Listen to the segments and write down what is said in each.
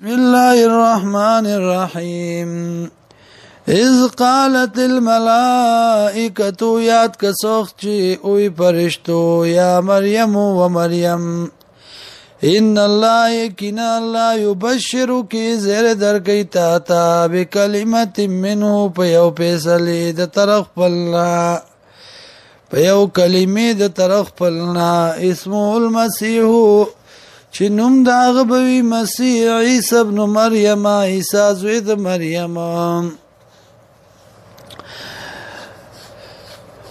بسم الله الرحمن الرحيم اذ قالت الملائكة یاد کسوخ چی اوی پرشتو یا مریم و مریم ان الله یقینا الله یبشرو کی زیر در کی تا بکلمت منه پیو پیسلی د طرف پلنا پیو کلمه د طرف پلنا اسمه المسیح چې نوم دا غبوي مسیح عیسی ابن مریم عیسی زوی د مریم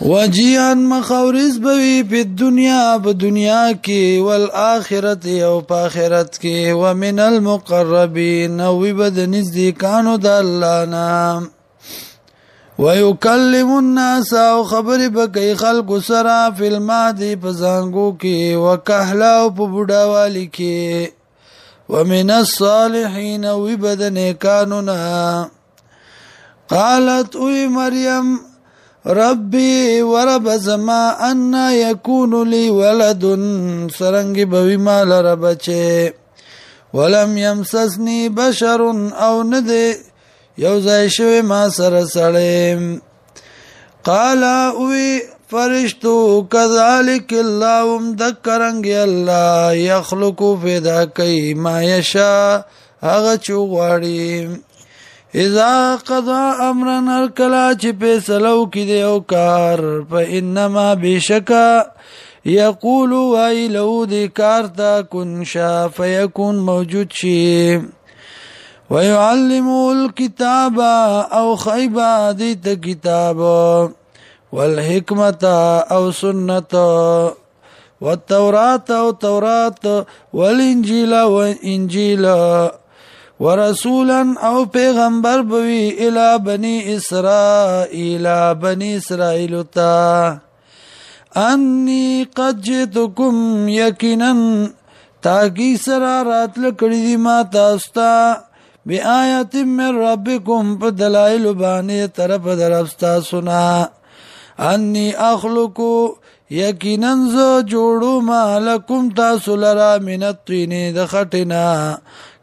وجيئا مخورز بوي په دنیا کې والآخرت او په آخرت کې ومن المقربين او بد نزدیکانو د الله نام ويكلم الناس او خبر بکي خلق سرا فی المادی پزانگو کی وکهلا او په بډاوالی کی ومن الصالحین او بدن کانونا قالت اوی مریم ربي ورب زما ان يكون لي ولد سرنگ بوی مال ربچه ولم يمسسني بشر او ندی یو ځای شوی ما سره سړی قال اوی فرشتو کذالک اللهم ذکرنګ الله یخلق پیدا کوي ما یشا هغه چوغاړي اذا قضا امرا الکلا چې فیصلو کې دی او کار فانما بشکا یقول وای لو دی کار تا کن شا فیکون موجود شي ويعلمه الكتاب او خيبا ديت كتاب والحكمة او سنة والتوراة او توراة والانجيل وانجيل ورسولا او پیغمبر بوي الى بني اسرائيل تا اني قد جئتكم يقينا تاكي سرارات لکڑی ما تاستا بی آیت من ربکم پا دلائل بانی طرف درفستا سنا انی اخلقو یقیناً زو جوڑو ما لکم تاسو لرا من الطینی دخطنا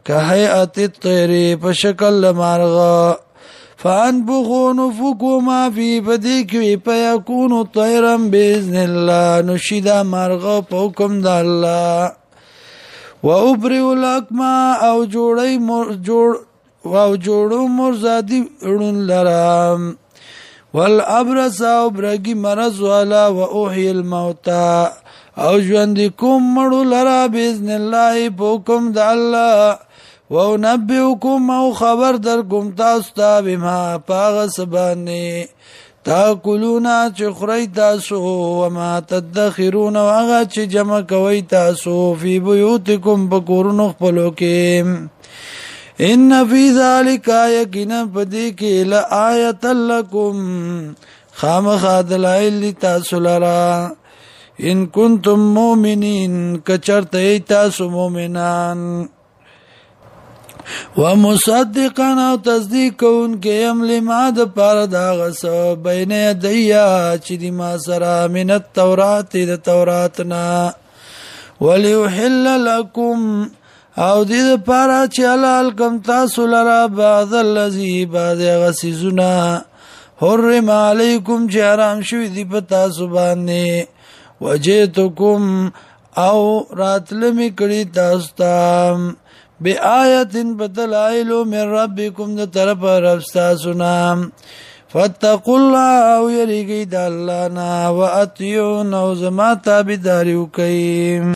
که حیعت الطیری پا شکل مارغا فانبخو نفکو ما فی پدیکوی پا یکونو طیرم بیزن اللہ نشیدا مارغا پا حکم دا اللہ وابرئ الاکما او جوړو مرزادی اړون لرام والابرص او برګي مرض والا واحيي الموتى او ژوند کوم مړو لرا باذن الله حکم د الله ونبئكم او خبر در کوم تاسو ته بما پاغ سبانه تاکلونا چې خوري تاسو وما تدخرون واغه چې جمع کوي تاسو فی بیوتکم بکورن خپلو کې ان فی ذلک یقینا پدې کې لآیه لکم خامخ دلائل تاسو لرا ان کنتم مؤمنین کچرته تاسو مؤمنان ومصدقا او تصدیق کون کې عمل ما د پاره دا غس بین یدیا چې دی ما سره من التورات د توراتنا وليحل لكم او دې پاره چې حلال کم تاسو لرا بعض الذی بعض غسیزنا حرم علیکم چې حرام شوی دی په تاسو باندې وجئتکم او راتلمی کړي تاسو ته بآیت بدلائل من ربکم د طرف ربستاسونا فاتقوا الله او یریږي د الله نه واطیعون او زما تابعداري وکئ